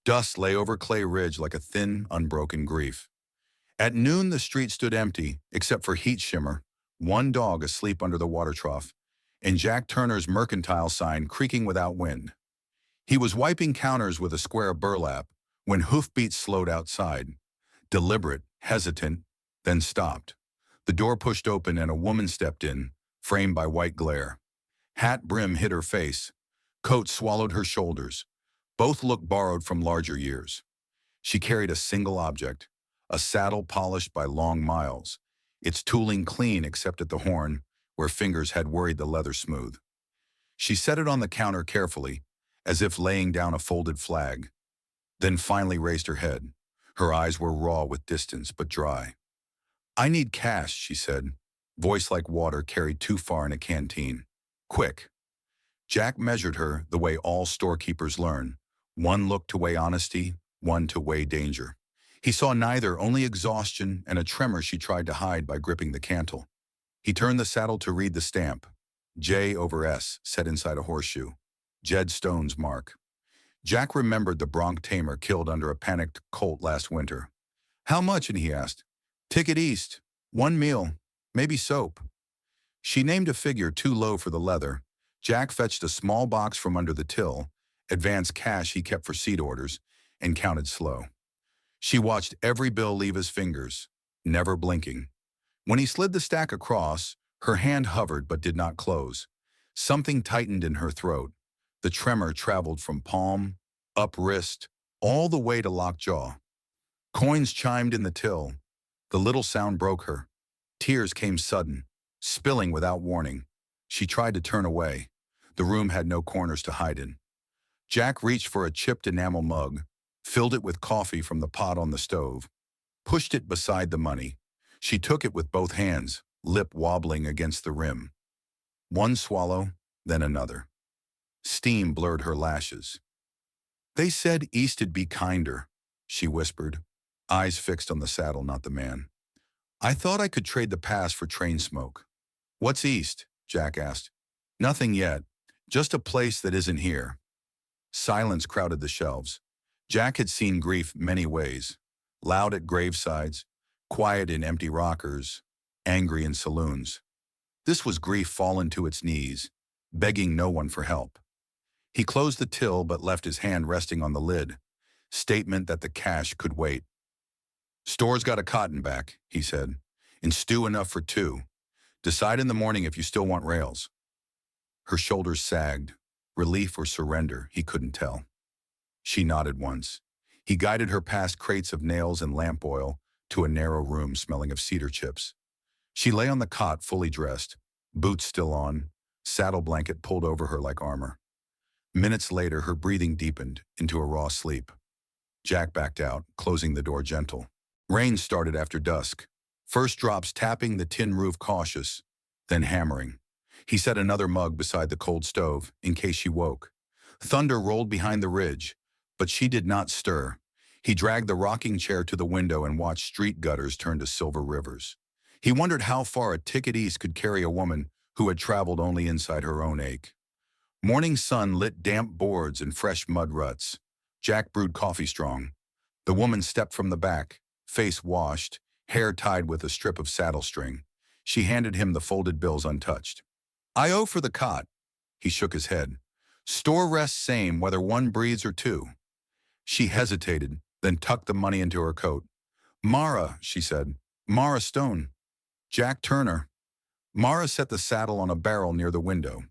Dust lay over Clay Ridge like a thin, unbroken grief. At noon, the street stood empty, except for heat shimmer, one dog asleep under the water trough, and Jack Turner's mercantile sign creaking without wind. He was wiping counters with a square of burlap when hoofbeats slowed outside, deliberate, hesitant, then stopped. The door pushed open and a woman stepped in, framed by white glare. Hat brim hid her face. Coat swallowed her shoulders. Both looked borrowed from larger years. She carried a single object, a saddle polished by long miles, its tooling clean except at the horn, where fingers had worried the leather smooth. She set it on the counter carefully, as if laying down a folded flag, then finally raised her head. Her eyes were raw with distance, but dry. "I need cash," she said, voice like water carried too far in a canteen. "Quick." Jack measured her the way all storekeepers learn, one look to weigh honesty, one to weigh danger. He saw neither, only exhaustion and a tremor she tried to hide by gripping the cantle. He turned the saddle to read the stamp. J over S, set inside a horseshoe. Jed Stone's mark. Jack remembered the bronc tamer killed under a panicked colt last winter. "How much?" and he asked. "Ticket east. One meal. Maybe soap." She named a figure too low for the leather. Jack fetched a small box from under the till, advanced cash he kept for seat orders, and counted slow. She watched every bill leave his fingers, never blinking. When he slid the stack across, her hand hovered but did not close. Something tightened in her throat. The tremor traveled from palm, up wrist, all the way to locked jaw. Coins chimed in the till. The little sound broke her. Tears came sudden, spilling without warning. She tried to turn away. The room had no corners to hide in. Jack reached for a chipped enamel mug, filled it with coffee from the pot on the stove, pushed it beside the money. She took it with both hands, lip wobbling against the rim. One swallow, then another. Steam blurred her lashes. "They said East'd be kinder," she whispered, eyes fixed on the saddle, not the man. "I thought I could trade the past for train smoke." "What's East?" Jack asked. "Nothing yet. Just a place that isn't here." Silence crowded the shelves. Jack had seen grief many ways. Loud at gravesides, quiet in empty rockers, angry in saloons. This was grief fallen to its knees, begging no one for help. He closed the till but left his hand resting on the lid, statement that the cash could wait. "Store's got a cotton back," he said, "and stew enough for two. Decide in the morning if you still want rails." Her shoulders sagged. Relief or surrender, he couldn't tell. She nodded once. He guided her past crates of nails and lamp oil to a narrow room smelling of cedar chips. She lay on the cot fully dressed, boots still on, saddle blanket pulled over her like armor. Minutes later, her breathing deepened into a raw sleep. Jack backed out, closing the door gentle. Rain started after dusk, first drops tapping the tin roof cautious, then hammering. He set another mug beside the cold stove, in case she woke. Thunder rolled behind the ridge, but she did not stir. He dragged the rocking chair to the window and watched street gutters turn to silver rivers. He wondered how far a ticket east could carry a woman who had traveled only inside her own ache. Morning sun lit damp boards and fresh mud ruts. Jack brewed coffee strong. The woman stepped from the back, face washed, hair tied with a strip of saddle string. She handed him the folded bills untouched. "I owe for the cot." He shook his head. "Store rest same whether one breathes or two." She hesitated, then tucked the money into her coat. "Mara," she said. "Mara Stone." "Jack Turner." Mara set the saddle on a barrel near the window.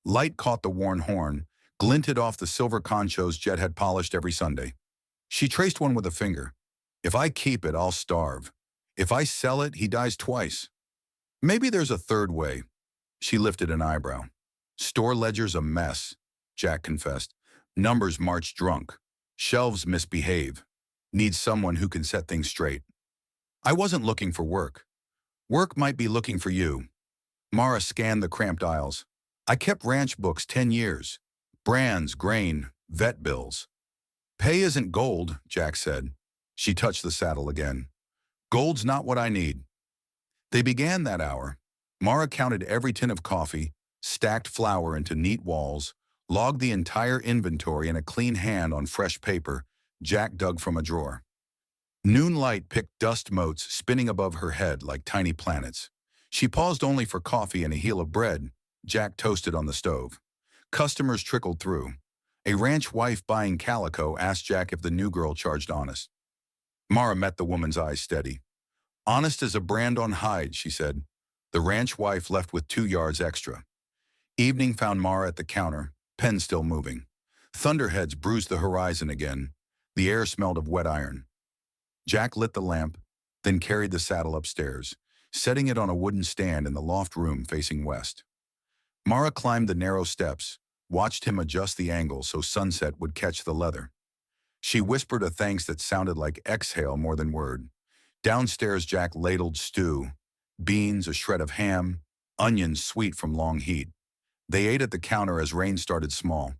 Light caught the worn horn, glinted off the silver conchos Jet had polished every Sunday. She traced one with a finger. "If I keep it, I'll starve. If I sell it, he dies twice. Maybe there's a third way." She lifted an eyebrow. "Store ledger's a mess," Jack confessed. "Numbers march drunk. Shelves misbehave. Need someone who can set things straight." "I wasn't looking for work." "Work might be looking for you." Mara scanned the cramped aisles. "I kept ranch books 10 years. Brands, grain, vet bills." "Pay isn't gold," Jack said. She touched the saddle again. "Gold's not what I need." They began that hour. Mara counted every tin of coffee, stacked flour into neat walls, logged the entire inventory in a clean hand on fresh paper, Jack dug from a drawer. Noonlight picked dust motes spinning above her head like tiny planets. She paused only for coffee and a heel of bread Jack toasted on the stove. Customers trickled through. A ranch wife buying calico asked Jack if the new girl charged honest. Mara met the woman's eyes steady. Honest as a brand on hide, she said. The ranch wife left with 2 yards extra. Evening found Mara at the counter, pen still moving. Thunderheads bruised the horizon again. The air smelled of wet iron. Jack lit the lamp, then carried the saddle upstairs, setting it on a wooden stand in the loft room facing west. Mara climbed the narrow steps, watched him adjust the angle so sunset would catch the leather. She whispered a thanks that sounded like exhale more than word. Downstairs, Jack ladled stew, beans, a shred of ham, onions sweet from long heat. They ate at the counter as rain started small.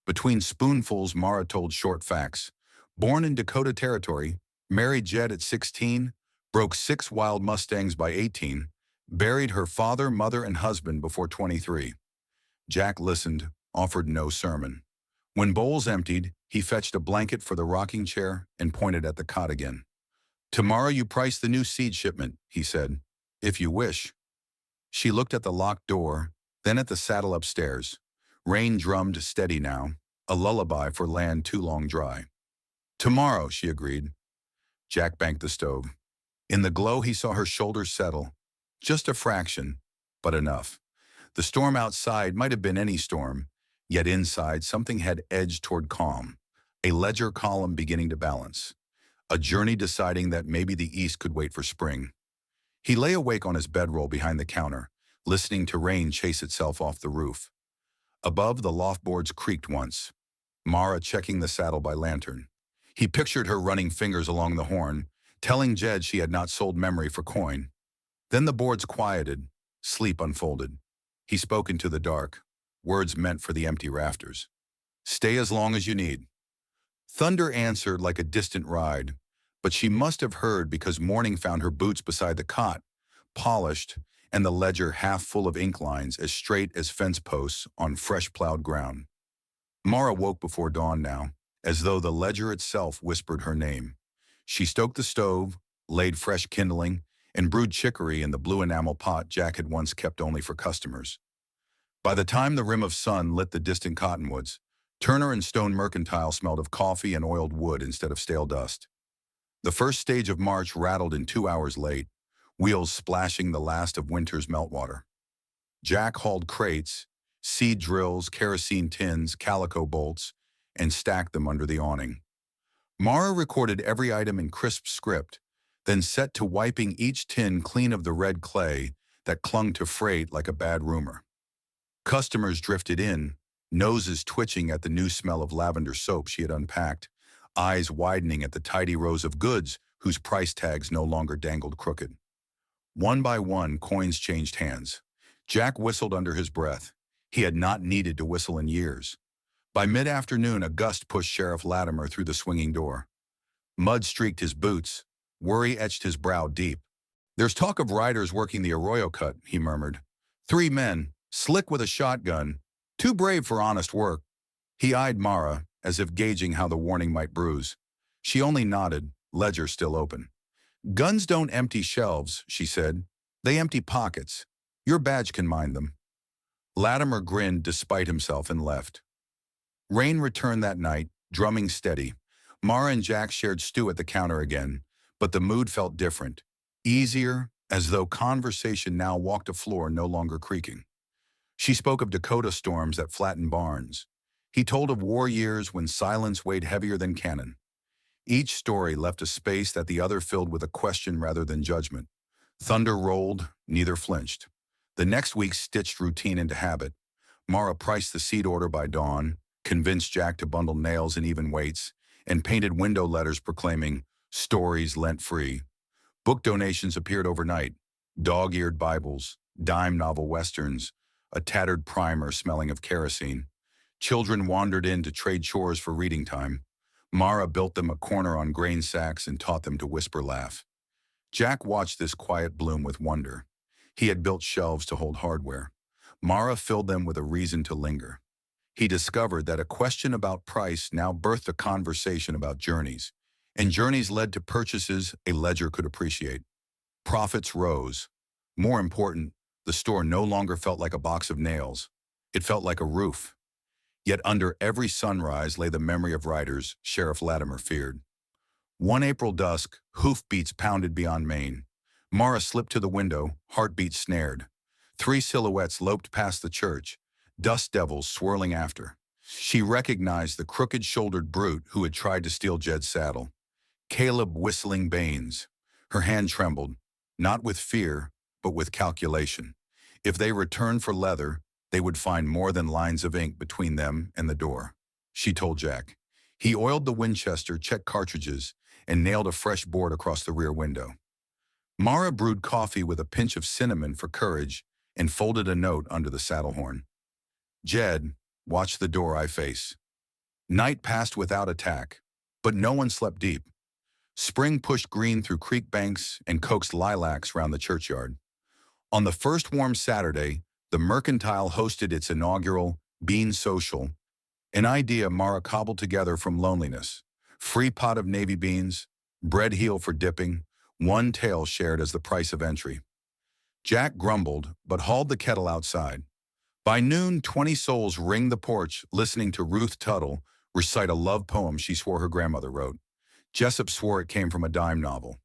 Between spoonfuls, Mara told short facts. Born in Dakota Territory, married Jed at 16, broke 6 wild Mustangs by 18, buried her father, mother, and husband before 23. Jack listened, offered no sermon. When bowls emptied, he fetched a blanket for the rocking chair and pointed at the cot again. Tomorrow you price the new seed shipment, he said, if you wish. She looked at the locked door, then at the saddle upstairs. Rain drummed steady now, a lullaby for land too long dry. Tomorrow, she agreed. Jack banked the stove. In the glow, he saw her shoulders settle. Just a fraction, but enough. The storm outside might have been any storm, yet inside something had edged toward calm, a ledger column beginning to balance, a journey deciding that maybe the east could wait for spring. He lay awake on his bedroll behind the counter, listening to rain chase itself off the roof. Above, the loft boards creaked once, Mara checking the saddle by lantern. He pictured her running fingers along the horn, telling Jed she had not sold memory for coin. Then the boards quieted, sleep unfolded. He spoke into the dark, words meant for the empty rafters. Stay as long as you need. Thunder answered like a distant ride, but she must have heard because morning found her boots beside the cot, polished, and the ledger half full of ink lines as straight as fence posts on fresh plowed ground. Mara woke before dawn now, as though the ledger itself whispered her name. She stoked the stove, laid fresh kindling, and brewed chicory in the blue enamel pot Jack had once kept only for customers. By the time the rim of sun lit the distant cottonwoods, Turner and Stone Mercantile smelled of coffee and oiled wood instead of stale dust. The first stage of March rattled in 2 hours late, wheels splashing the last of winter's meltwater. Jack hauled crates, seed drills, kerosene tins, calico bolts, and stacked them under the awning. Mara recorded every item in crisp script, then set to wiping each tin clean of the red clay that clung to freight like a bad rumor. Customers drifted in, noses twitching at the new smell of lavender soap she had unpacked, eyes widening at the tidy rows of goods whose price tags no longer dangled crooked. One by one, coins changed hands. Jack whistled under his breath. He had not needed to whistle in years. By mid-afternoon, a gust pushed Sheriff Latimer through the swinging door. Mud streaked his boots. Worry etched his brow deep. There's talk of riders working the Arroyo Cut, he murmured. 3 men, slick with a shotgun, too brave for honest work. He eyed Mara, as if gauging how the warning might bruise. She only nodded, ledger still open. Guns don't empty shelves, she said. They empty pockets. Your badge can mind them. Latimer grinned despite himself and left. Rain returned that night, drumming steady. Mara and Jack shared stew at the counter again, but the mood felt different, easier, as though conversation now walked a floor no longer creaking. She spoke of Dakota storms that flattened barns. He told of war years when silence weighed heavier than cannon. Each story left a space that the other filled with a question rather than judgment. Thunder rolled, neither flinched. The next week stitched routine into habit. Mara priced the seed order by dawn, convinced Jack to bundle nails in even weights, and painted window letters proclaiming, stories lent free. Book donations appeared overnight, dog-eared Bibles, dime novel westerns, a tattered primer smelling of kerosene. Children wandered in to trade chores for reading time. Mara built them a corner on grain sacks and taught them to whisper laugh. Jack watched this quiet bloom with wonder. He had built shelves to hold hardware. Mara filled them with a reason to linger. he discovered that a question about price now birthed a conversation about journeys, and journeys led to purchases a ledger could appreciate. Profits rose. More important, the store no longer felt like a box of nails. It felt like a roof. Yet under every sunrise lay the memory of riders Sheriff Latimer feared. One April dusk, hoofbeats pounded beyond Maine. Mara slipped to the window, heartbeat snared. Three silhouettes loped past the church, dust devils swirling after. She recognized the crooked-shouldered brute who had tried to steal Jed's saddle. Caleb Whistling Baines. Her hand trembled, not with fear, but with calculation. If they returned for leather, they would find more than lines of ink between them and the door. She told Jack. He oiled the Winchester, checked cartridges, and nailed a fresh board across the rear window. Mara brewed coffee with a pinch of cinnamon for courage and folded a note under the saddle horn. Jed, watch the door I face. Night passed without attack, but no one slept deep. Spring pushed green through creek banks and coaxed lilacs round the churchyard. On the first warm Saturday, the Mercantile hosted its inaugural Bean Social, an idea Mara cobbled together from loneliness. Free pot of navy beans, bread heel for dipping, one tail shared as the price of entry. Jack grumbled, but hauled the kettle outside. By noon, 20 souls ringed the porch, listening to Ruth Tuttle recite a love poem she swore her grandmother wrote. Jessup swore it came from a dime novel.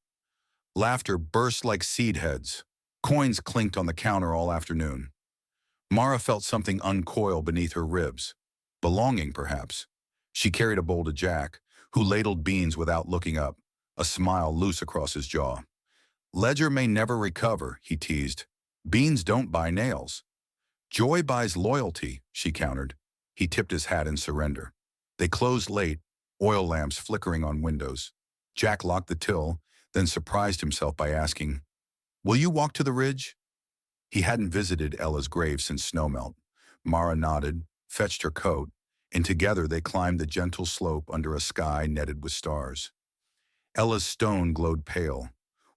Laughter burst like seed heads. Coins clinked on the counter all afternoon. Mara felt something uncoil beneath her ribs. Belonging, perhaps. She carried a bowl to Jack, who ladled beans without looking up, a smile loose across his jaw. Ledger may never recover, he teased. Beans don't buy nails. Joy buys loyalty, she countered. He tipped his hat in surrender. They closed late, oil lamps flickering on windows. Jack locked the till, then surprised himself by asking, "Will you walk to the ridge?" He hadn't visited Ella's grave since snowmelt. Mara nodded, fetched her coat, and together they climbed the gentle slope under a sky netted with stars. Ella's stone glowed pale.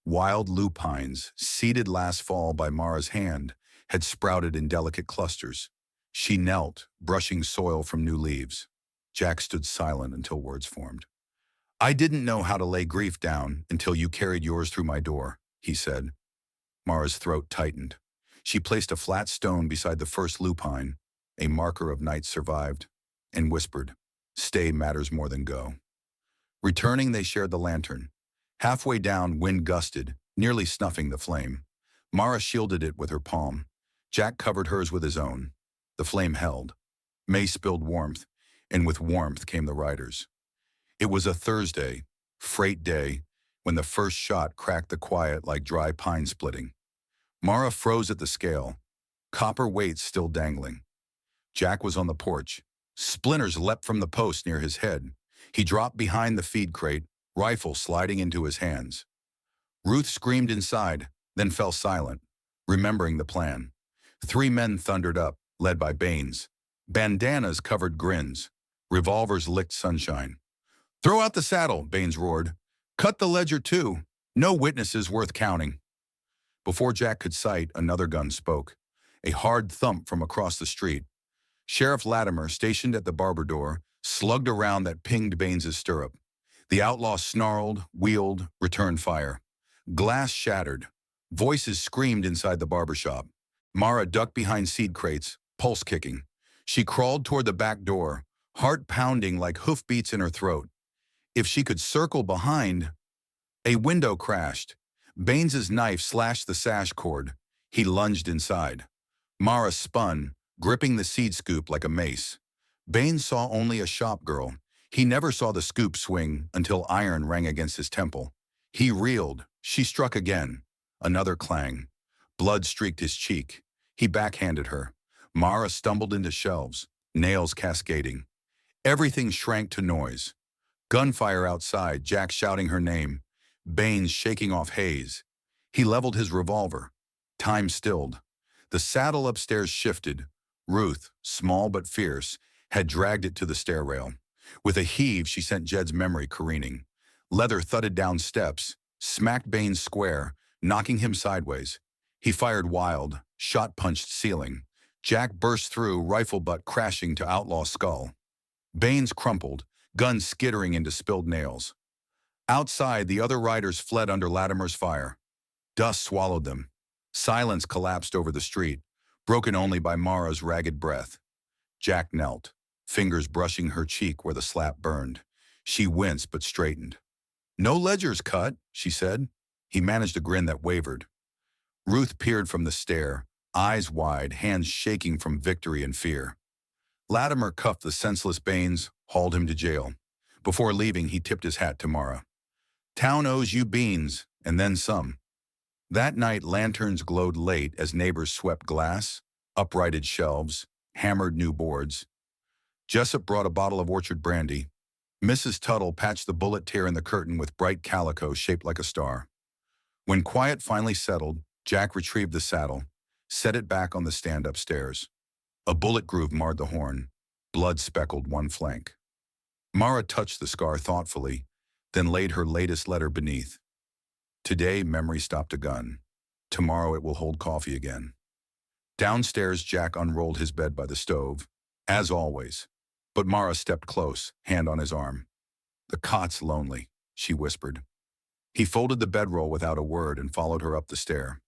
Wild lupines, seeded last fall by Mara's hand, had sprouted in delicate clusters. She knelt, brushing soil from new leaves. Jack stood silent until words formed. "I didn't know how to lay grief down until you carried yours through my door," he said. Mara's throat tightened. She placed a flat stone beside the first lupine, a marker of nights survived, and whispered, "Stay matters more than go." Returning, they shared the lantern. Halfway down, wind gusted, nearly snuffing the flame. Mara shielded it with her palm. Jack covered hers with his own. The flame held. May spilled warmth, and with warmth came the riders. It was a Thursday, freight day, when the first shot cracked the quiet like dry pine splitting. Mara froze at the scale, copper weights still dangling. Jack was on the porch. Splinters leapt from the post near his head. He dropped behind the feed crate, rifle sliding into his hands. Ruth screamed inside, then fell silent, remembering the plan. 3 men thundered up, led by Baines. Bandanas covered grins. Revolvers licked sunshine. "Throw out the saddle," Baines roared. "Cut the ledger too. No witnesses worth counting." Before Jack could sight, another gun spoke. A hard thump from across the street. Sheriff Latimer, stationed at the barber door, slugged a round that pinged Baines's stirrup. The outlaw snarled, wheeled, returned fire. Glass shattered. Voices screamed inside the barber shop. Mara ducked behind seed crates, pulse kicking. She crawled toward the back door, heart pounding like hoofbeats in her throat. If she could circle behind... A window crashed. Baines's knife slashed the sash cord. He lunged inside. Mara spun, gripping the seed scoop like a mace. Baines saw only a shop girl. He never saw the scoop swing until iron rang against his temple. He reeled. She struck again. Another clang. Blood streaked his cheek. He backhanded her. Mara stumbled into shelves, nails cascading. Everything shrank to noise. Gunfire outside, Jack shouting her name. Baines shaking off haze. He leveled his revolver. Time stilled. The saddle upstairs shifted. Ruth, small but fierce, had dragged it to the stair rail. With a heave, she sent Jed's memory careening. Leather thudded down steps, smacked Baines square, knocking him sideways. He fired wild, shot-punched ceiling. Jack burst through, rifle butt crashing to outlaw skull. Baines crumpled, gun skittering into spilled nails. Outside, the other riders fled under Latimer's fire. Dust swallowed them. Silence collapsed over the street, broken only by Mara's ragged breath. Jack knelt, fingers brushing her cheek where the slap burned. She winced but straightened. "No ledgers cut," she said. He managed a grin that wavered. Ruth peered from the stair, eyes wide, hands shaking from victory and fear. Latimer cuffed the senseless Baines, hauled him to jail. Before leaving, he tipped his hat to Mara. "Town owes you beans, and then some." That night, lanterns glowed late as neighbors swept glass, uprighted shelves, hammered new boards. Jessup brought a bottle of orchard brandy. Mrs. Tuttle patched the bullet tear in the curtain with bright calico shaped like a star. When quiet finally settled, Jack retrieved the saddle, set it back on the stand upstairs. A bullet groove marred the horn. Blood speckled one flank. Mara touched the scar thoughtfully, then laid her latest letter beneath. Today, memory stopped a gun. Tomorrow it will hold coffee again. Downstairs, Jack unrolled his bed by the stove, as always. But Mara stepped close, hand on his arm. "The cot's lonely," she whispered. He folded the bedroll without a word and followed her up the stair.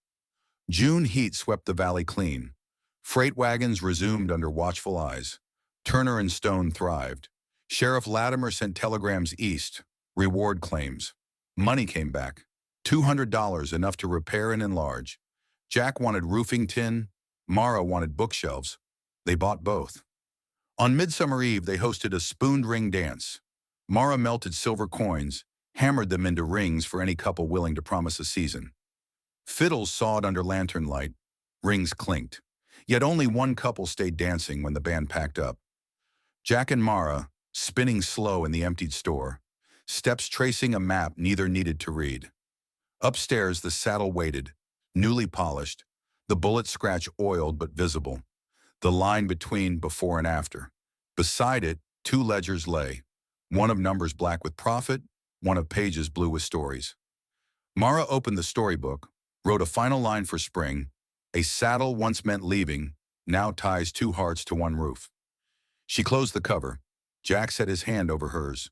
June heat swept the valley clean. Freight wagons resumed under watchful eyes. Turner and Stone thrived. Sheriff Latimer sent telegrams east, reward claims. Money came back. $200, enough to repair and enlarge. Jack wanted roofing tin. Mara wanted bookshelves. They bought both. On Midsummer Eve, they hosted a spooned ring dance. Mara melted silver coins, hammered them into rings for any couple willing to promise a season. Fiddles sawed under lantern light. Rings clinked. Yet only one couple stayed dancing when the band packed up. Jack and Mara, spinning slow in the emptied store, steps tracing a map neither needed to read. Upstairs, the saddle waited, newly polished, the bullet scratch oiled but visible, the line between before and after. Beside it, two ledgers lay, one of numbers black with profit, one of pages blue with stories. Mara opened the storybook, wrote a final line for spring. A saddle once meant leaving, now ties two hearts to one roof. She closed the cover. Jack set his hand over hers.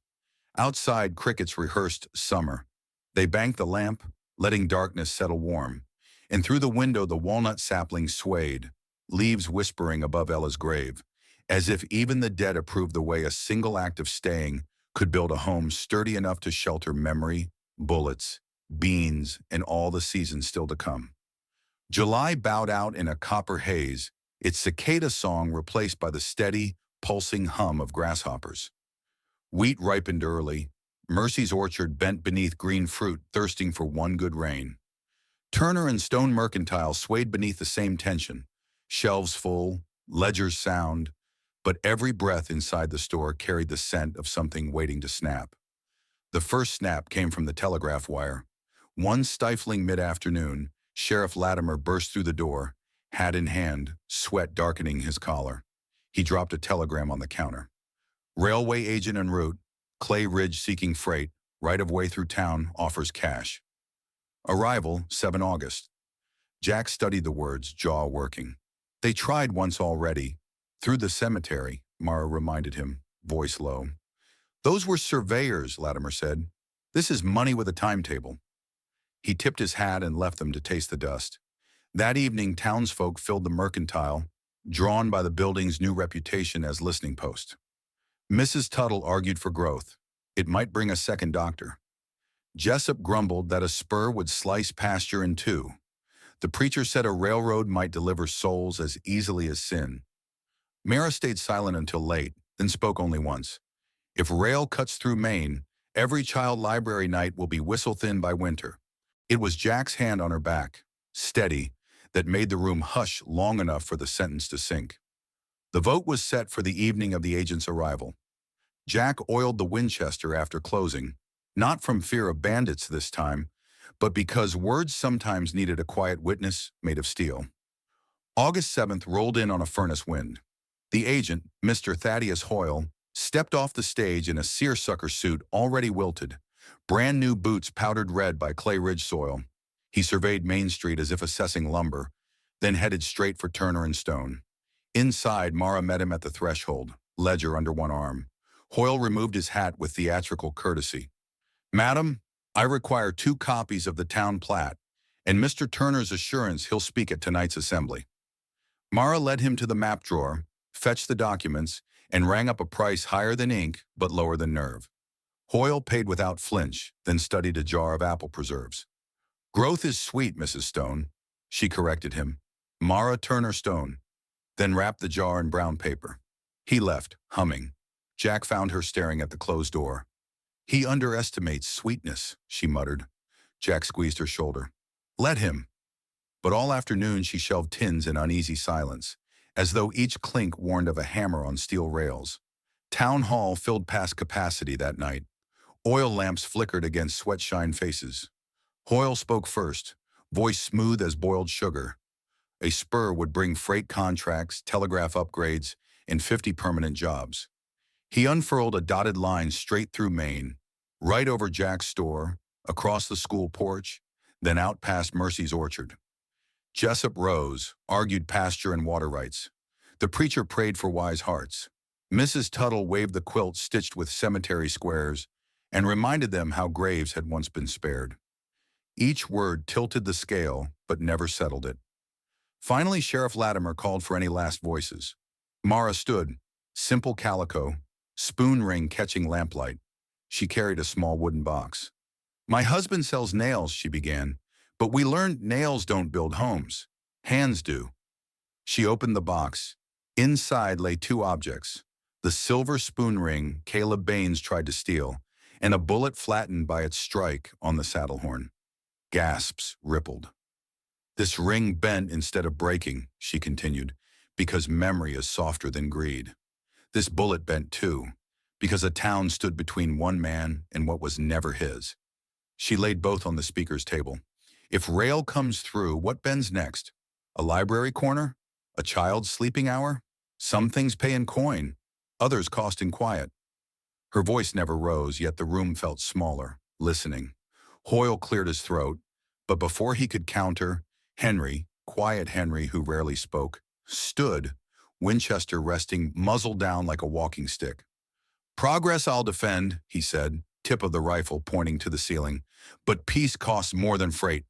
Outside, crickets rehearsed summer. They banked the lamp, letting darkness settle warm. And through the window, the walnut saplings swayed, leaves whispering above Ella's grave, as if even the dead approved the way a single act of staying could build a home sturdy enough to shelter memory, bullets, beans, and all the seasons still to come. July bowed out in a copper haze, its cicada song replaced by the steady, pulsing hum of grasshoppers. Wheat ripened early. Mercy's orchard bent beneath green fruit, thirsting for one good rain. Turner and Stone Mercantile swayed beneath the same tension, shelves full, ledgers sound, but every breath inside the store carried the scent of something waiting to snap. The first snap came from the telegraph wire. One stifling mid-afternoon, Sheriff Latimer burst through the door, hat in hand, sweat darkening his collar. He dropped a telegram on the counter. Railway agent en route, Clay Ridge seeking freight, right of way through town, offers cash. Arrival, 7 August. Jack studied the words, jaw working. They tried once already. Through the cemetery, Mara reminded him, voice low. Those were surveyors, Latimer said. This is money with a timetable. He tipped his hat and left them to taste the dust. That evening, townsfolk filled the Mercantile, drawn by the building's new reputation as listening post. Mrs. Tuttle argued for growth. It might bring a second doctor. Jessup grumbled that a spur would slice pasture in two. The preacher said a railroad might deliver souls as easily as sin. Mara stayed silent until late, then spoke only once. If rail cuts through Maine, every child library night will be whistle-thin by winter. It was Jack's hand on her back, steady, that made the room hush long enough for the sentence to sink. The vote was set for the evening of the agent's arrival. Jack oiled the Winchester after closing, not from fear of bandits this time, but because words sometimes needed a quiet witness made of steel. August 7th rolled in on a furnace wind. The agent, Mr. Thaddeus Hoyle, stepped off the stage in a seersucker suit already wilted, brand new boots powdered red by Clay Ridge soil. He surveyed Main Street as if assessing lumber, then headed straight for Turner and Stone. Inside, Mara met him at the threshold, ledger under one arm. Hoyle removed his hat with theatrical courtesy. "Madam, I require 2 copies of the town plat, and Mr. Turner's assurance he'll speak at tonight's assembly." Mara led him to the map drawer, fetched the documents, and rang up a price higher than ink but lower than nerve. Hoyle paid without flinch, then studied a jar of apple preserves. "Growth is sweet, Mrs. Stone," she corrected him. "Mara Turner Stone," then wrapped the jar in brown paper. He left, humming. Jack found her staring at the closed door. "He underestimates sweetness," she muttered. Jack squeezed her shoulder. "Let him." But all afternoon she shelved tins in uneasy silence, as though each clink warned of a hammer on steel rails. Town Hall filled past capacity that night. Oil lamps flickered against sweat-shine faces. Hoyle spoke first, voice smooth as boiled sugar. A spur would bring freight contracts, telegraph upgrades, and 50 permanent jobs. He unfurled a dotted line straight through Maine, right over Jack's store, across the school porch, then out past Mercy's orchard. Jessup rose, argued pasture and water rights. The preacher prayed for wise hearts. Mrs. Tuttle waved the quilt stitched with cemetery squares and reminded them how graves had once been spared. Each word tilted the scale, but never settled it. Finally, Sheriff Latimer called for any last voices. Mara stood, simple calico, spoon ring catching lamplight. She carried a small wooden box. "My husband sells nails," she began, "but we learned nails don't build homes. Hands do." She opened the box. Inside lay 2 objects: the silver spoon ring Caleb Baines tried to steal, and a bullet flattened by its strike on the saddle horn. Gasps rippled. "This ring bent instead of breaking," she continued, "because memory is softer than greed. This bullet bent too, because a town stood between one man and what was never his." She laid both on the speaker's table. "If rail comes through, what bends next? A library corner? A child's sleeping hour? Some things pay in coin, others cost in quiet." Her voice never rose, yet the room felt smaller, listening. Hoyle cleared his throat, but before he could counter, Henry, quiet Henry who rarely spoke, stood, Winchester resting muzzle down like a walking stick. "Progress I'll defend," he said, tip of the rifle pointing to the ceiling, "but peace costs more than freight."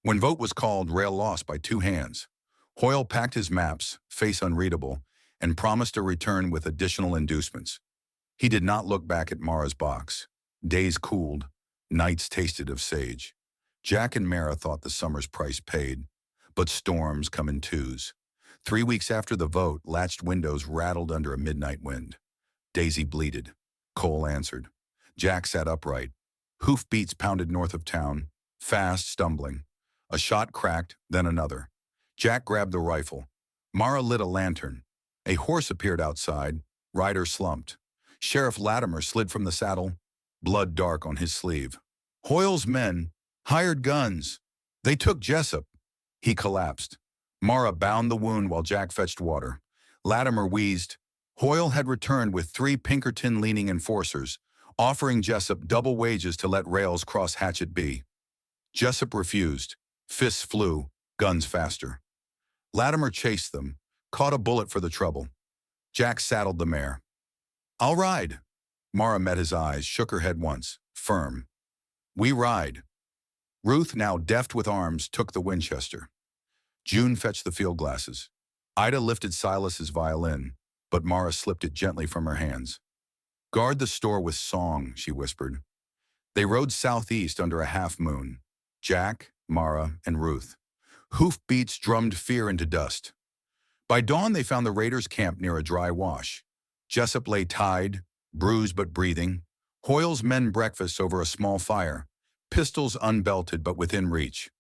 When vote was called, rail lost by 2 hands. Hoyle packed his maps, face unreadable, and promised a return with additional inducements. He did not look back at Mara's box. Days cooled, nights tasted of sage. Jack and Mara thought the summer's price paid, but storms come in twos. 3 weeks after the vote, latched windows rattled under a midnight wind. Daisy bleated. Cole answered. Jack sat upright. Hoofbeats pounded north of town, fast, stumbling. A shot cracked, then another. Jack grabbed the rifle. Mara lit a lantern. A horse appeared outside. Rider slumped. Sheriff Latimer slid from the saddle, blood dark on his sleeve. "Hoyle's men hired guns. They took Jessup." He collapsed. Mara bound the wound while Jack fetched water. Latimer wheezed. Hoyle had returned with 3 Pinkerton-leaning enforcers, offering Jessup double wages to let rails cross Hatchet B. Jessup refused. Fists flew, guns faster. Latimer chased them, caught a bullet for the trouble. Jack saddled the mare. "I'll ride." Mara met his eyes, shook her head once, firm. "We ride." Ruth, now deft with arms, took the Winchester. June fetched the field glasses. Ida lifted Silas's violin, but Mara slipped it gently from her hands. "Guard the store with song," she whispered. They rode southeast under a half-moon. Jack, Mara, and Ruth. Hoofbeats drummed fear into dust. By dawn they found the raiders' camp near a dry wash. Jessup lay tied, bruised but breathing. Hoyle's men breakfast over a small fire, pistols unbelted but within reach.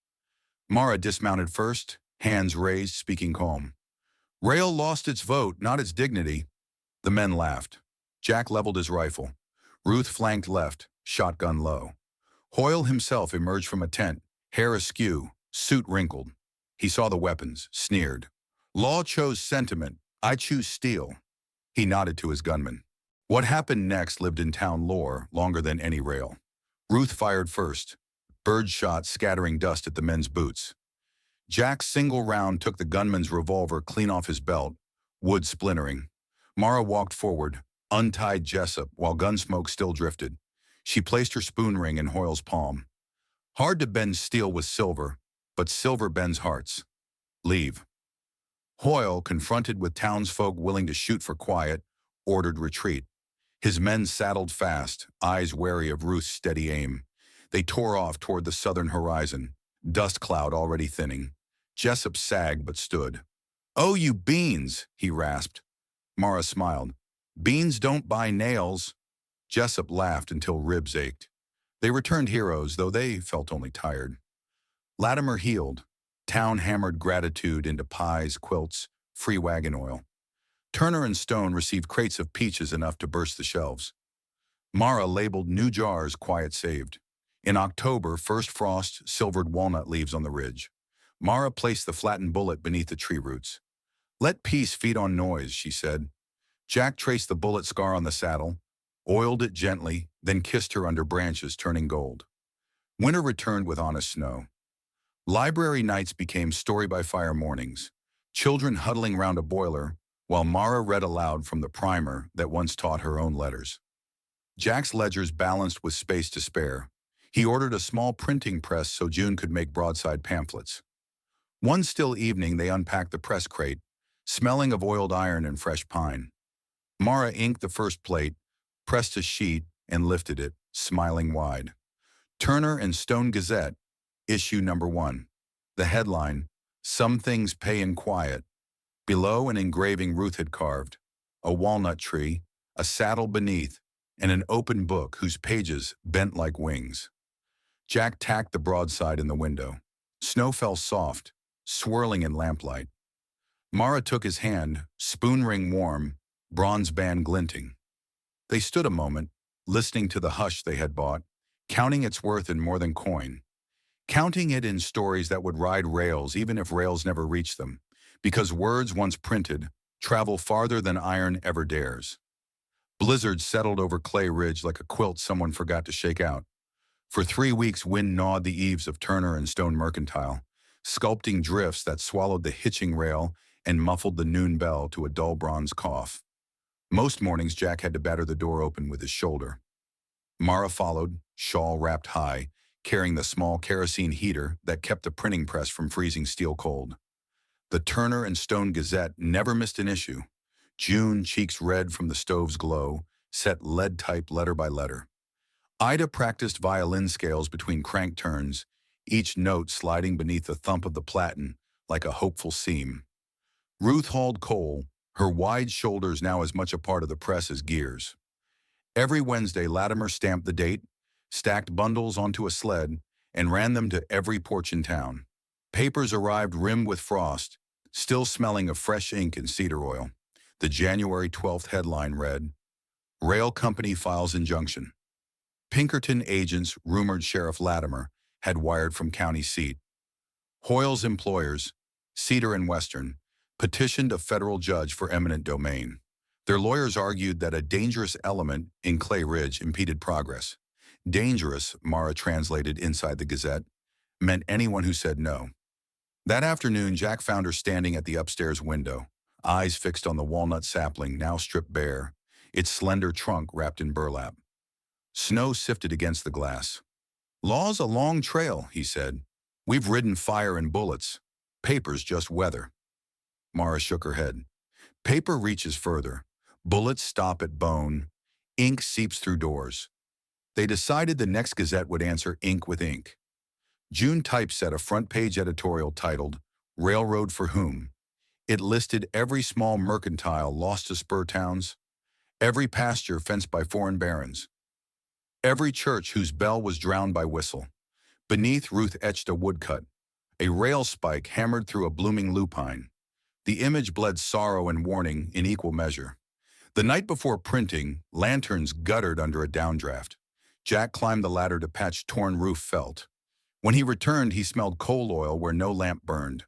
Mara dismounted first, hands raised, speaking calm. "Rail lost its vote, not its dignity." The men laughed. Jack leveled his rifle. Ruth flanked left, shotgun low. Hoyle himself emerged from a tent, hair askew, suit wrinkled. He saw the weapons, sneered. "Law chose sentiment, I choose steel." He nodded to his gunman. What happened next lived in town lore longer than any rail. Ruth fired first, bird shot scattering dust at the men's boots. Jack's single round took the gunman's revolver clean off his belt. wood splintering. Mara walked forward, untied Jessup while gunsmoke still drifted. She placed her spoon ring in Hoyle's palm. Hard to bend steel with silver, but silver bends hearts. Leave. Hoyle, confronted with townsfolk willing to shoot for quiet, ordered retreat. His men saddled fast, eyes wary of Ruth's steady aim. They tore off toward the southern horizon, dust cloud already thinning. Jessup sagged but stood. "Oh, you beans," he rasped. Mara smiled. "Beans don't buy nails." Jessup laughed until ribs ached. They returned heroes, though they felt only tired. Latimer healed. Town hammered gratitude into pies, quilts, free wagon oil. Turner and Stone received crates of peaches enough to burst the shelves. Mara labeled new jars quiet saved. In October, first frost silvered walnut leaves on the ridge. Mara placed the flattened bullet beneath the tree roots. "Let peace feed on noise," she said. Jack traced the bullet scar on the saddle, oiled it gently, then kissed her under branches turning gold. Winter returned with honest snow. Library nights became story-by-fire mornings, children huddling round a boiler, while Mara read aloud from the primer that once taught her own letters. Jack's ledgers balanced with space to spare. He ordered a small printing press so June could make broadside pamphlets. One still evening they unpacked the press crate, smelling of oiled iron and fresh pine. Mara inked the first plate, pressed a sheet, and lifted it, smiling wide. Turner and Stone Gazette, issue number 1. The headline, "Some Things Pay in Quiet." Below, an engraving Ruth had carved, a walnut tree, a saddle beneath, and an open book whose pages bent like wings. Jack tacked the broadside in the window. Snow fell soft, swirling in lamplight. Mara took his hand, spoon ring warm, bronze band glinting. They stood a moment, listening to the hush they had bought, counting its worth in more than coin. Counting it in stories that would ride rails even if rails never reached them, because words once printed travel farther than iron ever dares. Blizzards settled over Clay Ridge like a quilt someone forgot to shake out. For 3 weeks, wind gnawed the eaves of Turner and Stone Mercantile, sculpting drifts that swallowed the hitching rail and muffled the noon bell to a dull bronze cough. Most mornings, Jack had to batter the door open with his shoulder. Mara followed, shawl wrapped high, carrying the small kerosene heater that kept the printing press from freezing steel cold. The Turner and Stone Gazette never missed an issue. June, cheeks red from the stove's glow, set lead-type letter by letter. Ida practiced violin scales between crank turns, each note sliding beneath the thump of the platen like a hopeful seam. Ruth hauled coal, her wide shoulders now as much a part of the press as gears. Every Wednesday, Latimer stamped the date, stacked bundles onto a sled, and ran them to every porch in town. Papers arrived rimmed with frost, still smelling of fresh ink and cedar oil. The January 12th headline read, "Rail Company Files Injunction." Pinkerton agents rumored Sheriff Latimer had wired from county seat. Hoyle's employers, Cedar and Western, petitioned a federal judge for eminent domain. Their lawyers argued that a dangerous element in Clay Ridge impeded progress. Dangerous, Mara translated inside the Gazette, meant anyone who said no. That afternoon, Jack found her standing at the upstairs window, eyes fixed on the walnut sapling now stripped bare, its slender trunk wrapped in burlap. Snow sifted against the glass. "Law's a long trail," he said. "We've ridden fire and bullets. Paper's just weather." Mara shook her head. Paper reaches further. Bullets stop at bone. Ink seeps through doors. They decided the next Gazette would answer ink with ink. June typeset a front-page editorial titled, "Railroad for Whom?" It listed every small mercantile lost to spur towns, every pasture fenced by foreign barons, every church whose bell was drowned by whistle. Beneath, Ruth etched a woodcut, a rail spike hammered through a blooming lupine. The image bled sorrow and warning in equal measure. The night before printing, lanterns guttered under a downdraft. Jack climbed the ladder to patch torn roof felt. When he returned, he smelled coal oil where no lamp burned.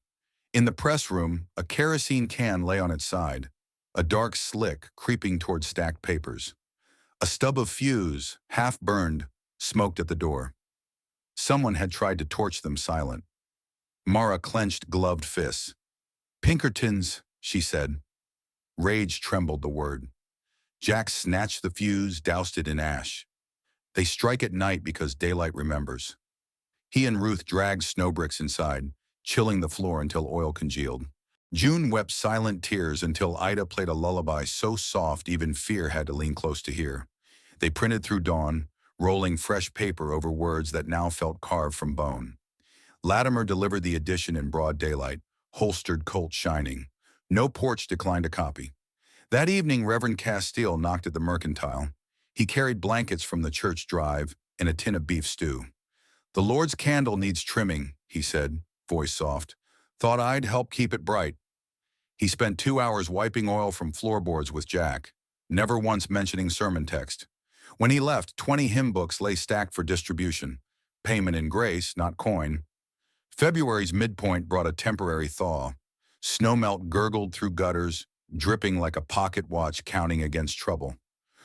In the press room, a kerosene can lay on its side, a dark slick creeping toward stacked papers. A stub of fuse, half burned, smoked at the door. Someone had tried to torch them silent. Mara clenched gloved fists. "Pinkertons," she said. Rage trembled the word. Jack snatched the fuse, doused it in ash. They strike at night because daylight remembers. He and Ruth dragged snowbricks inside, chilling the floor until oil congealed. June wept silent tears until Ida played a lullaby so soft even fear had to lean close to hear. They printed through dawn, rolling fresh paper over words that now felt carved from bone. Latimer delivered the edition in broad daylight, holstered Colt shining. No porch declined a copy. That evening, Reverend Castile knocked at the mercantile. He carried blankets from the church drive and a tin of beef stew. "The Lord's candle needs trimming," he said, voice soft. "Thought I'd help keep it bright." He spent 2 hours wiping oil from floorboards with Jack, never once mentioning sermon text. When he left, 20 hymn books lay stacked for distribution. Payment in grace, not coin. February's midpoint brought a temporary thaw. Snowmelt gurgled through gutters, dripping like a pocket watch counting against trouble.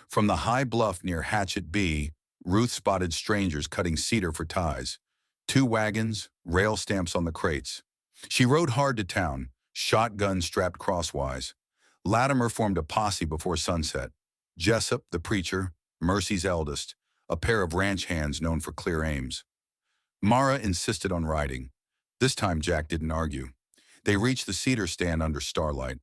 From the high bluff near Hatchet B, Ruth spotted strangers cutting cedar for ties. 2 wagons, rail stamps on the crates. She rode hard to town, shotgun strapped crosswise. Latimer formed a posse before sunset. Jessup, the preacher, Mercy's eldest, a pair of ranch hands known for clear aims. Mara insisted on riding. This time Jack didn't argue. They reached the cedar stand under starlight.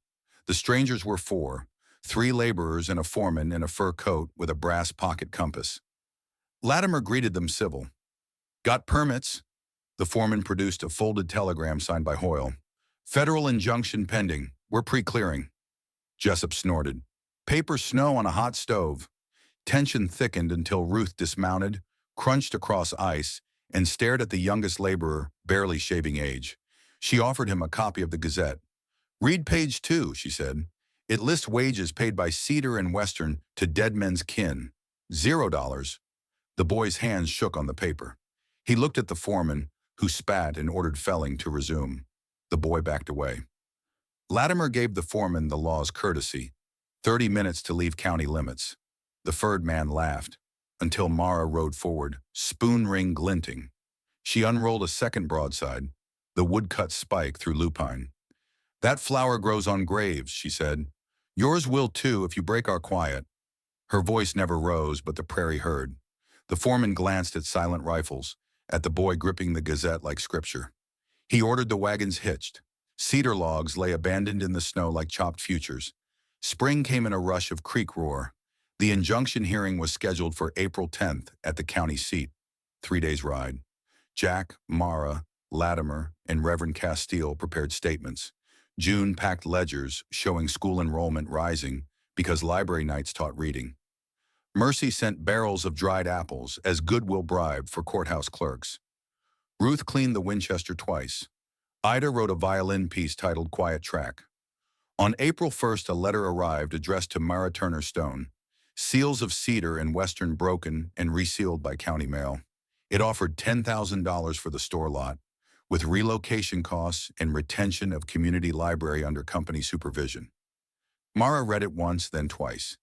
The strangers were 4, 3 laborers and a foreman in a fur coat with a brass pocket compass. Latimer greeted them civil. "Got permits?" The foreman produced a folded telegram signed by Hoyle. "Federal injunction pending. We're pre-clearing." Jessup snorted. "Paper snow on a hot stove." Tension thickened until Ruth dismounted, crunched across ice, and stared at the youngest laborer, barely shaving age. She offered him a copy of the Gazette. "Read page 2, she said. "It lists wages paid by Cedar and Western to dead men's kin. $0. The boy's hands shook on the paper. He looked at the foreman, who spat and ordered felling to resume. The boy backed away. Latimer gave the foreman the law's courtesy, 30 minutes to leave county limits. The furred man laughed, until Mara rode forward, spoon ring glinting. She unrolled a second broadside, the woodcut spike through lupine. "That flower grows on graves," she said. "Yours will too if you break our quiet." Her voice never rose, but the prairie heard. The foreman glanced at silent rifles, at the boy gripping the Gazette like scripture. He ordered the wagons hitched. Cedar logs lay abandoned in the snow like chopped futures. Spring came in a rush of creek roar. The injunction hearing was scheduled for April 10th at the county seat. 3 days' ride. Jack, Mara, Latimer, and Reverend Castile prepared statements. June packed ledgers showing school enrollment rising because library nights taught reading. Mercy sent barrels of dried apples as goodwill bribe for courthouse clerks. Ruth cleaned the Winchester twice. Ida wrote a violin piece titled Quiet Track. On April 1st, a letter arrived addressed to Mara Turner Stone. Seals of cedar and Western broken and resealed by county mail. It offered $10,000 for the store lot, with relocation costs and retention of community library under company supervision. Mara read it once, then twice.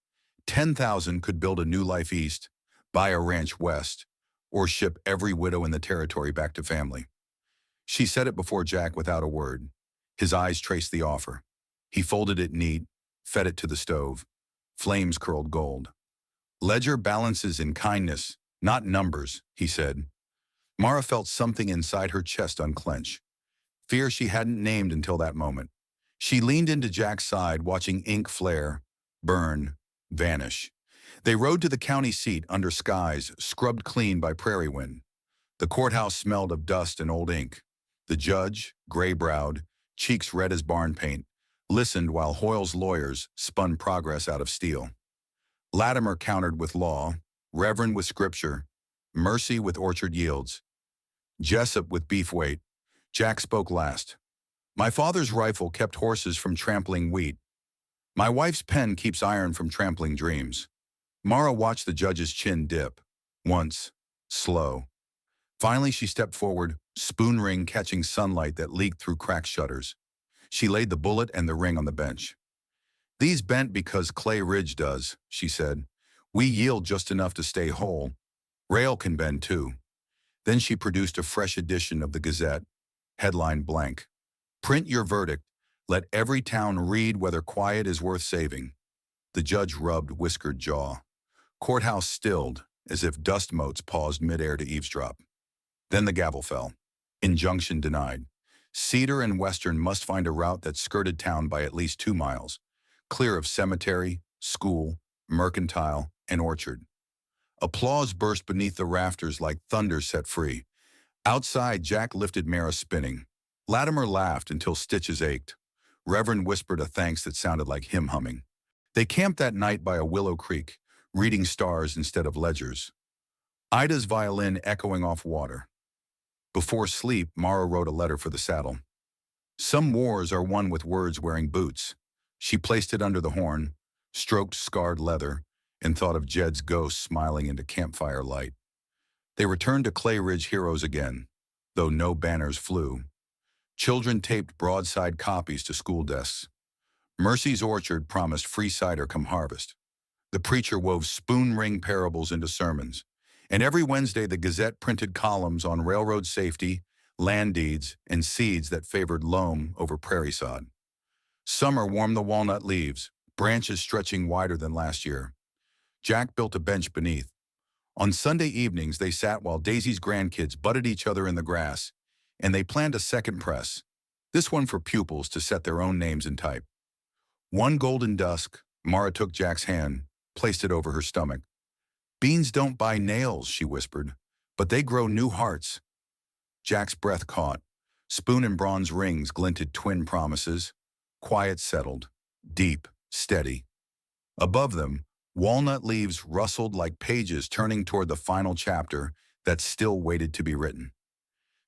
$10,000 could build a new life east, buy a ranch west, or ship every widow in the territory back to family. She said it before Jack without a word. His eyes traced the offer. He folded it neat, fed it to the stove. Flames curled gold. "Ledger balances in kindness, not numbers," he said. Mara felt something inside her chest unclench. Fear she hadn't named until that moment. She leaned into Jack's side, watching ink flare, burn, vanish. They rode to the county seat under skies scrubbed clean by prairie wind. The courthouse smelled of dust and old ink. The judge, gray-browed, cheeks red as barn paint, listened while Hoyle's lawyers spun progress out of steel. Latimer countered with law, Reverend with scripture, Mercy with orchard yields, Jessup with beef weight. Jack spoke last. "My father's rifle kept horses from trampling wheat. My wife's pen keeps iron from trampling dreams." Mara watched the judge's chin dip. Once, slow. Finally she stepped forward, spoon ring catching sunlight that leaked through cracked shutters. She laid the bullet and the ring on the bench. "These bent because Clay Ridge does," she said. "We yield just enough to stay whole. Rail can bend too." Then she produced a fresh edition of the Gazette, headline blank. "Print your verdict. Let every town read whether quiet is worth saving. The judge rubbed whiskered jaw. Courthouse stilled, as if dust motes paused midair to eavesdrop. Then the gavel fell. Injunction denied. Cedar and Western must find a route that skirted town by at least 2 miles, clear of cemetery, school, mercantile, and orchard. Applause burst beneath the rafters like thunder set free. Outside, Jack lifted Mara spinning. Latimer laughed until stitches ached. Reverend whispered a thanks that sounded like him humming. They camped that night by a willow creek, reading stars instead of ledgers. Ida's violin echoing off water. Before sleep, Mara wrote a letter for the saddle. Some wars are won with words wearing boots. She placed it under the horn, stroked scarred leather, and thought of Jed's ghost smiling into campfire light. They returned to Clay Ridge heroes again, though no banners flew. Children taped broadside copies to school desks. Mercy's orchard promised free cider come harvest. The preacher wove spoon ring parables into sermons. And every Wednesday the Gazette printed columns on railroad safety, land deeds, and seeds that favored loam over prairie sod. Summer warmed the walnut leaves, branches stretching wider than last year. Jack built a bench beneath. On Sunday evenings they sat while Daisy's grandkids butted each other in the grass, and they planned a second press, this one for pupils to set their own names in type. One golden dusk, Mara took Jack's hand, placed it over her stomach. Beans don't buy nails, she whispered, but they grow new hearts. Jack's breath caught. Spoon and bronze rings glinted twin promises. Quiet settled, deep, steady. Above them, walnut leaves rustled like pages turning toward the final chapter that still waited to be written.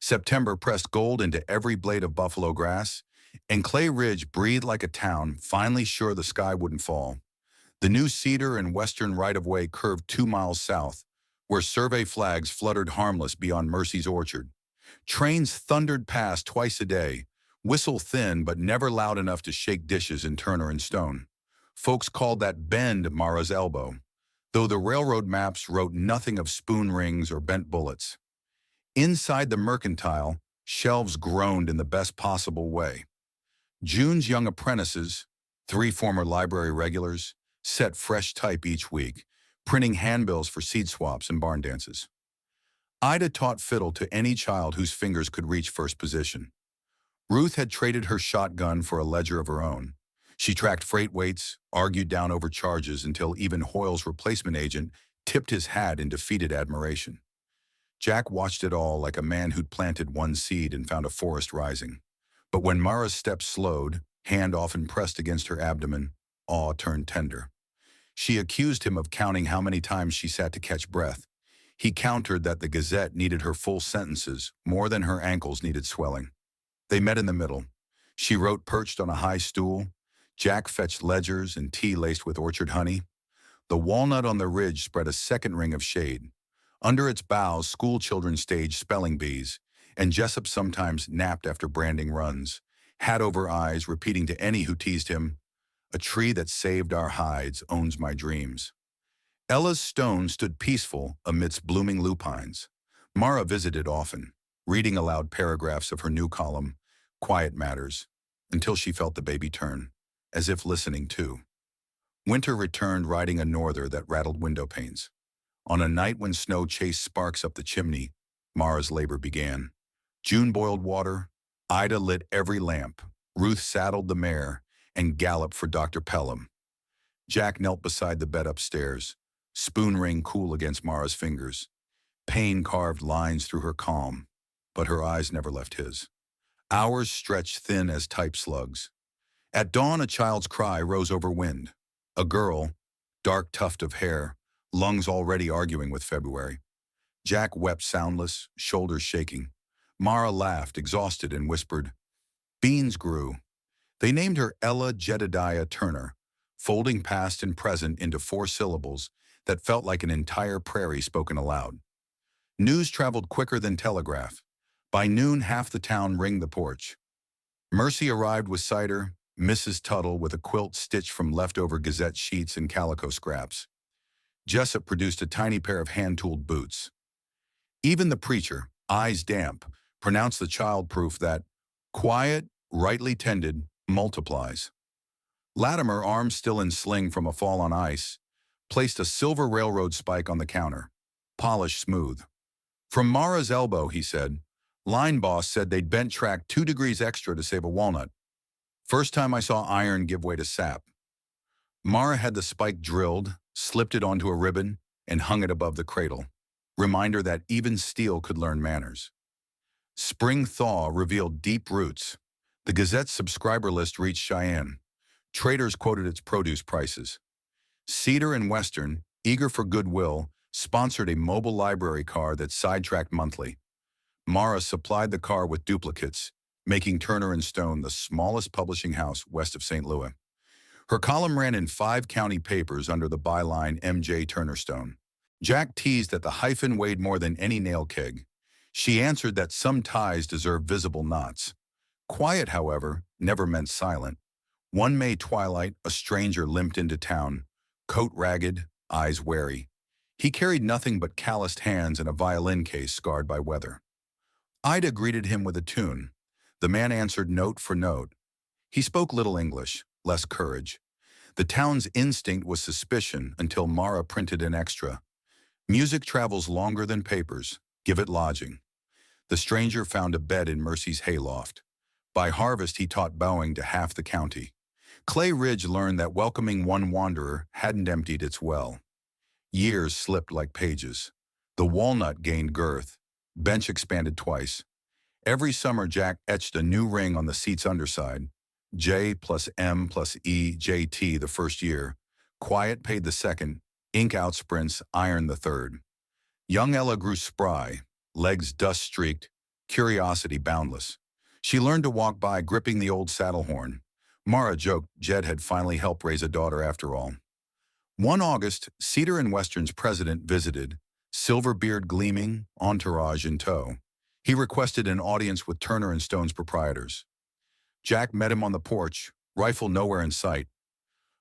September pressed gold into every blade of buffalo grass, and Clay Ridge breathed like a town finally sure the sky wouldn't fall. The new Cedar and Western right-of-way curved 2 miles south, where survey flags fluttered harmless beyond Mercy's orchard. Trains thundered past twice a day, whistle thin but never loud enough to shake dishes in Turner and Stone. Folks called that bend Mara's elbow, though the railroad maps wrote nothing of spoon rings or bent bullets. Inside the mercantile, shelves groaned in the best possible way. June's young apprentices, 3 former library regulars, set fresh type each week, printing handbills for seed swaps and barn dances. Ida taught fiddle to any child whose fingers could reach first position. Ruth had traded her shotgun for a ledger of her own. She tracked freight weights, argued down overcharges until even Hoyle's replacement agent tipped his hat in defeated admiration. Jack watched it all like a man who'd planted one seed and found a forest rising. But when Mara's steps slowed, hand often pressed against her abdomen, awe turned tender. She accused him of counting how many times she sat to catch breath. He countered that the Gazette needed her full sentences more than her ankles needed swelling. They met in the middle. She wrote perched on a high stool. Jack fetched ledgers and tea laced with orchard honey. The walnut on the ridge spread a second ring of shade. Under its boughs, school children staged spelling bees, and Jessup sometimes napped after branding runs, hat over eyes, repeating to any who teased him, "A tree that saved our hides owns my dreams." Ella's stone stood peaceful amidst blooming lupines. Mara visited often, reading aloud paragraphs of her new column, Quiet Matters, until she felt the baby turn, as if listening too. Winter returned riding a norther that rattled window panes. On a night when snow chased sparks up the chimney, Mara's labor began. June boiled water, Ida lit every lamp, Ruth saddled the mare, and galloped for Dr. Pelham. Jack knelt beside the bed upstairs, spoon ring cool against Mara's fingers. Pain carved lines through her calm, but her eyes never left his. Hours stretched thin as type slugs. At dawn, a child's cry rose over wind. A girl, dark tuft of hair, lungs already arguing with February. Jack wept soundless, shoulders shaking. Mara laughed, exhausted, and whispered, "Beans grew." They named her Ella Jedediah Turner, folding past and present into 4 syllables that felt like an entire prairie spoken aloud. News traveled quicker than telegraph. By noon, half the town ringed the porch. Mercy arrived with cider, Mrs. Tuttle with a quilt stitched from leftover Gazette sheets and calico scraps. Jessup produced a tiny pair of hand-tooled boots. Even the preacher, eyes damp, pronounced the child proof that quiet, rightly tended, multiplies. Latimer, arms still in sling from a fall on ice, placed a silver railroad spike on the counter. Polished smooth. From Mara's elbow, he said. Line boss said they'd bent track 2 degrees extra to save a walnut. First time I saw iron give way to sap. Mara had the spike drilled, slipped it onto a ribbon, and hung it above the cradle. Reminder that even steel could learn manners. Spring thaw revealed deep roots. The Gazette's subscriber list reached Cheyenne. Traders quoted its produce prices. Cedar and Western, eager for goodwill, sponsored a mobile library car that sidetracked monthly. Mara supplied the car with duplicates, making Turner and Stone the smallest publishing house west of St. Louis. Her column ran in 5 county papers under the byline M.J. Turner Stone. Jack teased that the hyphen weighed more than any nail keg. She answered that some ties deserve visible knots. Quiet, however, never meant silent. One May twilight, a stranger limped into town, coat ragged, eyes wary. He carried nothing but calloused hands and a violin case scarred by weather. Ida greeted him with a tune. The man answered note for note. He spoke little English, less courage. The town's instinct was suspicion until Mara printed an extra. Music travels longer than papers. Give it lodging. The stranger found a bed in Mercy's hayloft. By harvest, he taught bowing to half the county. Clay Ridge learned that welcoming one wanderer hadn't emptied its well. Years slipped like pages. The walnut gained girth. Bench expanded twice. Every summer, Jack etched a new ring on the seat's underside. J plus M plus E, JT the first year. Quiet paid the second. Ink outsprints, iron the third. Young Ella grew spry, legs dust-streaked, curiosity boundless. She learned to walk by gripping the old saddle horn. Mara joked Jed had finally helped raise a daughter after all. One August, Cedar and Western's president visited, silver beard gleaming, entourage in tow. He requested an audience with Turner and Stone's proprietors. Jack met him on the porch, rifle nowhere in sight.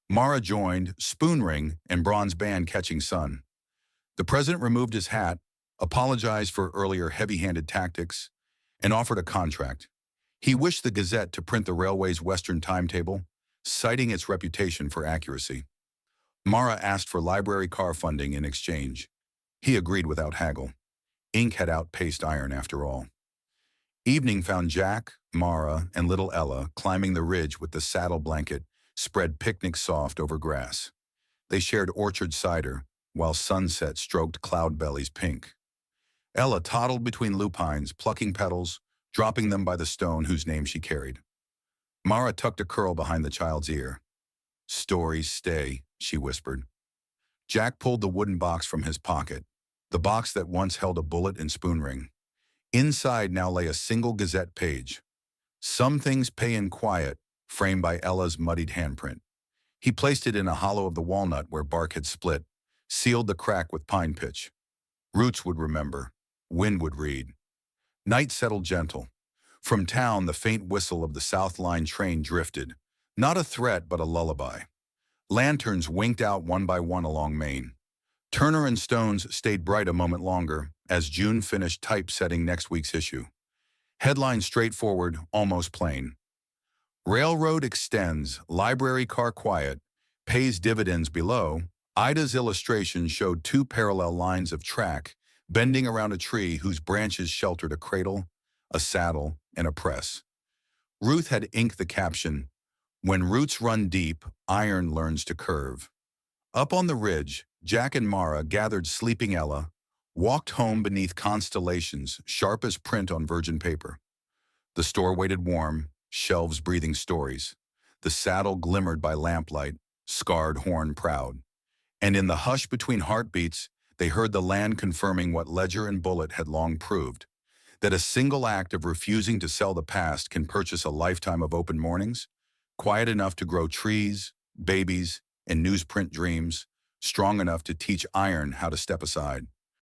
Mara joined, spoon ring and bronze band catching sun. The president removed his hat, apologized for earlier heavy-handed tactics, and offered a contract. He wished the Gazette to print the railway's Western timetable, citing its reputation for accuracy. Mara asked for library car funding in exchange. He agreed without haggle. Ink had outpaced iron after all. Evening found Jack, Mara, and little Ella climbing the ridge with the saddle blanket spread picnic soft over grass. They shared orchard cider, while sunset stroked cloud bellies pink. Ella toddled between lupines, plucking petals, dropping them by the stone whose name she carried. Mara tucked a curl behind the child's ear. "Stories stay," she whispered. Jack pulled the wooden box from his pocket, the box that once held a bullet and spoon ring. Inside now lay a single Gazette page. Some Things Pay in Quiet, framed by Ella's muddied handprint. He placed it in a hollow of the walnut where bark had split, sealed the crack with pine pitch. Roots would remember. Wind would read. Night settled gentle. From town, the faint whistle of the South Line train drifted. Not a threat, but a lullaby. Lanterns winked out one by one along Main. Turner and Stone's stayed bright a moment longer as June finished typesetting next week's issue. Headline straightforward, almost plain. Railroad extends, library car quiet, pays dividends below. Ida's illustration showed 2 parallel lines of track bending around a tree whose branches sheltered a cradle, a saddle, and a press. Ruth had inked the caption, "When roots run deep, iron learns to curve." Up on the ridge, Jack and Mara gathered sleeping Ella, walked home beneath constellations sharp as print on virgin paper. The store waited warm, shelves breathing stories. The saddle glimmered by lamplight, scarred horn proud. And in the hush between heartbeats, they heard the land confirming what Ledger and Bullitt had long proved, that a single act of refusing to sell the past can purchase a lifetime of open mornings, quiet enough to grow trees, babies, and newsprint dreams, strong enough to teach iron how to step aside.